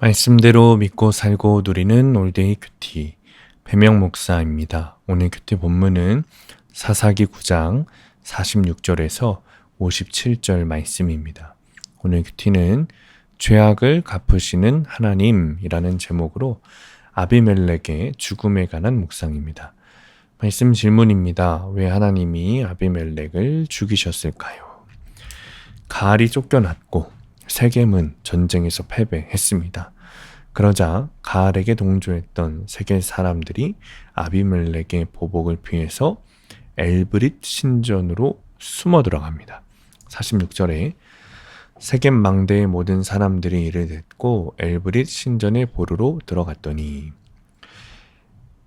말씀대로 믿고 살고 누리는 올데이 큐티 배명 목사입니다. 오늘 큐티 본문은 사사기 9장 46절에서 57절 말씀입니다. 오늘 큐티는 죄악을 갚으시는 하나님이라는 제목으로 아비멜렉의 죽음에 관한 묵상입니다. 말씀 질문입니다. 왜 하나님이 아비멜렉을 죽이셨을까요? 가알이 쫓겨났고 세겜은 전쟁에서 패배했습니다. 그러자 가알에게 동조했던 세겜 사람들이 아비멜렉의 보복을 피해서 엘브릿 신전으로 숨어 들어갑니다. 46절에 세겜 망대의 모든 사람들이 이를 듣고 엘브릿 신전의 보루로 들어갔더니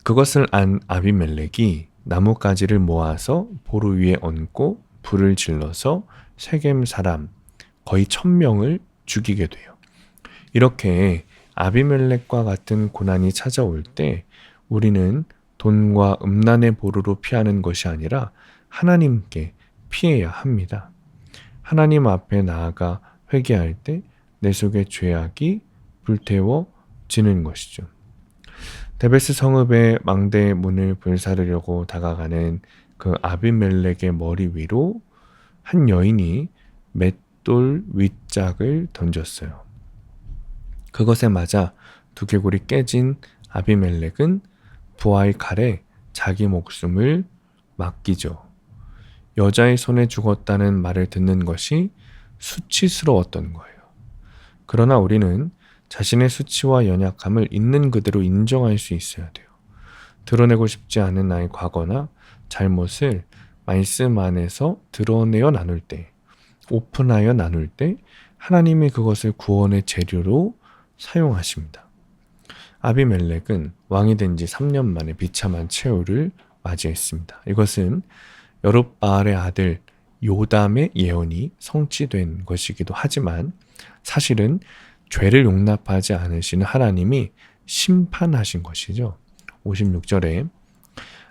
그것을 안 아비멜렉이 나뭇가지를 모아서 보루 위에 얹고 불을 질러서 세겜 사람 거의 1000명을 죽이게 돼요. 이렇게 아비멜렉과 같은 고난이 찾아올 때 우리는 돈과 음란의 보루로 피하는 것이 아니라 하나님께 피해야 합니다. 하나님 앞에 나아가 회개할 때 내 속의 죄악이 불태워지는 것이죠. 데베스 성읍의 망대의 문을 불사르려고 다가가는 그 아비멜렉의 머리 위로 한 여인이 맷돌 윗짝을 던졌어요. 그것에 맞아 두개골이 깨진 아비멜렉은 부하의 칼에 자기 목숨을 맡기죠. 여자의 손에 죽었다는 말을 듣는 것이 수치스러웠던 거예요. 그러나 우리는 자신의 수치와 연약함을 있는 그대로 인정할 수 있어야 돼요. 드러내고 싶지 않은 나의 과거나 잘못을 말씀 안에서 드러내어 나눌 때, 오픈하여 나눌 때 하나님이 그것을 구원의 재료로 사용하십니다. 아비멜렉은 왕이 된 지 3년 만에 비참한 최후를 맞이했습니다. 이것은 여룹바알의 아들 요담의 예언이 성취된 것이기도 하지만 사실은 죄를 용납하지 않으시는 하나님이 심판하신 것이죠. 56절에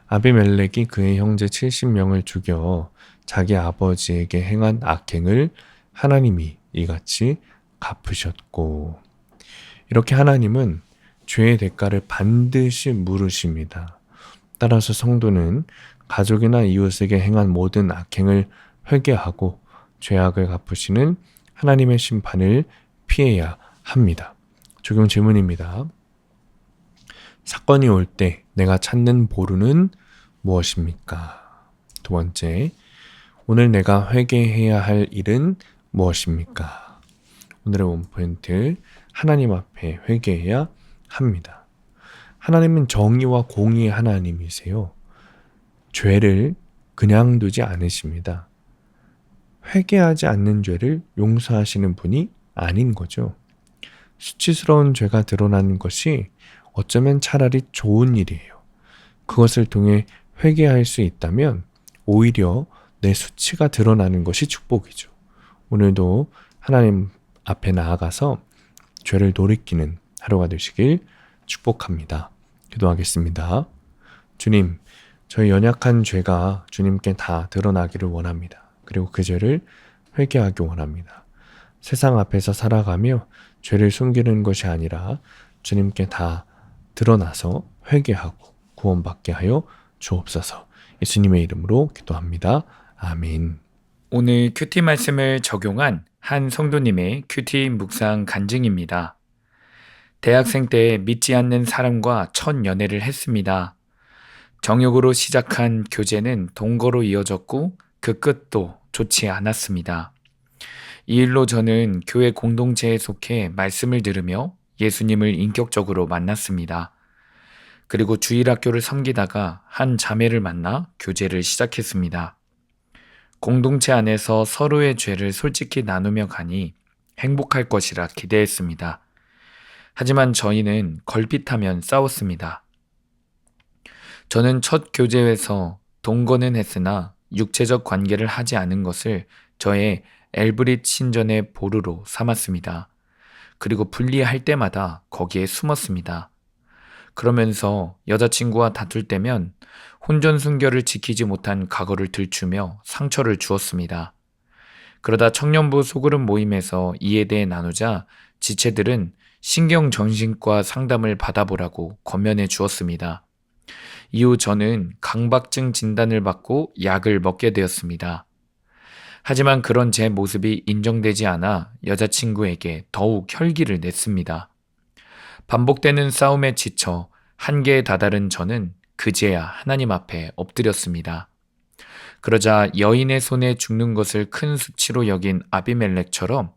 아비멜렉이 그의 형제 70명을 죽여 자기 아버지에게 행한 악행을 하나님이 이같이 갚으셨고, 이렇게 하나님은 죄의 대가를 반드시 물으십니다. 따라서 성도는 가족이나 이웃에게 행한 모든 악행을 회개하고 죄악을 갚으시는 하나님의 심판을 피해야 합니다. 적용 질문입니다. 사건이 올 때 내가 찾는 보루는 무엇입니까? 두 번째, 오늘 내가 회개해야 할 일은 무엇입니까? 오늘의 원포인트, 하나님 앞에 회개해야 합니다. 하나님은 정의와 공의의 하나님이세요. 죄를 그냥 두지 않으십니다. 회개하지 않는 죄를 용서하시는 분이 아닌 거죠. 수치스러운 죄가 드러나는 것이 어쩌면 차라리 좋은 일이에요. 그것을 통해 회개할 수 있다면 오히려 내 수치가 드러나는 것이 축복이죠. 오늘도 하나님 앞에 나아가서 죄를 돌이키는 하루가 되시길 축복합니다. 기도하겠습니다. 주님, 저희 연약한 죄가 주님께 다 드러나기를 원합니다. 그리고 그 죄를 회개하기 원합니다. 세상 앞에서 살아가며 죄를 숨기는 것이 아니라 주님께 다 드러나서 회개하고 구원받게 하여 주옵소서. 예수님의 이름으로 기도합니다. 아멘. 오늘 큐티 말씀을 적용한 한 성도님의 큐티 묵상 간증입니다. 대학생 때 믿지 않는 사람과 첫 연애를 했습니다. 정욕으로 시작한 교제는 동거로 이어졌고 그 끝도 좋지 않았습니다. 이 일로 저는 교회 공동체에 속해 말씀을 들으며 예수님을 인격적으로 만났습니다. 그리고 주일학교를 섬기다가 한 자매를 만나 교제를 시작했습니다. 공동체 안에서 서로의 죄를 솔직히 나누며 가니 행복할 것이라 기대했습니다. 하지만 저희는 걸핏하면 싸웠습니다. 저는 첫 교제에서 동거는 했으나 육체적 관계를 하지 않은 것을 저의 엘브릿 신전의 보루로 삼았습니다. 그리고 분리할 때마다 거기에 숨었습니다. 그러면서 여자친구와 다툴 때면 혼전순결을 지키지 못한 과거를 들추며 상처를 주었습니다. 그러다 청년부 소그룹 모임에서 이에 대해 나누자 지체들은 신경정신과 상담을 받아보라고 권면해 주었습니다. 이후 저는 강박증 진단을 받고 약을 먹게 되었습니다. 하지만 그런 제 모습이 인정되지 않아 여자친구에게 더욱 혈기를 냈습니다. 반복되는 싸움에 지쳐 한계에 다다른 저는 그제야 하나님 앞에 엎드렸습니다. 그러자 여인의 손에 죽는 것을 큰 수치로 여긴 아비멜렉처럼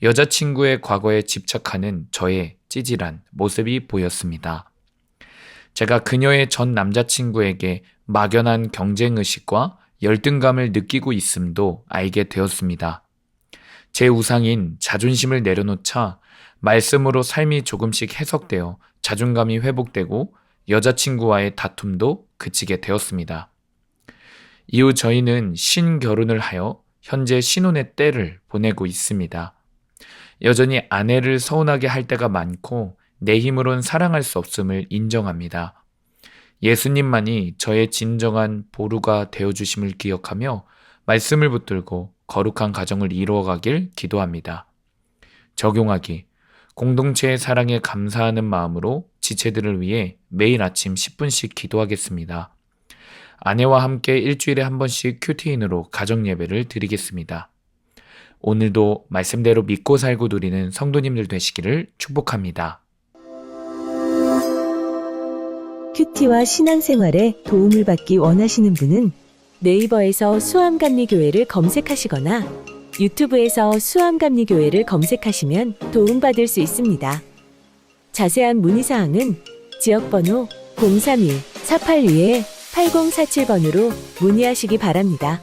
여자친구의 과거에 집착하는 저의 찌질한 모습이 보였습니다. 제가 그녀의 전 남자친구에게 막연한 경쟁의식과 열등감을 느끼고 있음도 알게 되었습니다. 제 우상인 자존심을 내려놓자 말씀으로 삶이 조금씩 해석되어 자존감이 회복되고 여자친구와의 다툼도 그치게 되었습니다. 이후 저희는 신결혼을 하여 현재 신혼의 때를 보내고 있습니다. 여전히 아내를 서운하게 할 때가 많고 내 힘으론 사랑할 수 없음을 인정합니다. 예수님만이 저의 진정한 보루가 되어주심을 기억하며 말씀을 붙들고 거룩한 가정을 이루어가길 기도합니다. 적용하기. 공동체의 사랑에 감사하는 마음으로 지체들을 위해 매일 아침 10분씩 기도하겠습니다. 아내와 함께 일주일에 한 번씩 큐티인으로 가정 예배를 드리겠습니다. 오늘도 말씀대로 믿고 살고 누리는 성도님들 되시기를 축복합니다. 큐티와 신앙생활에 도움을 받기 원하시는 분은 네이버에서 수암감리교회를 검색하시거나 유튜브에서 수암감리교회를 검색하시면 도움받을 수 있습니다. 자세한 문의사항은 지역번호 031-482-8047번으로 문의하시기 바랍니다.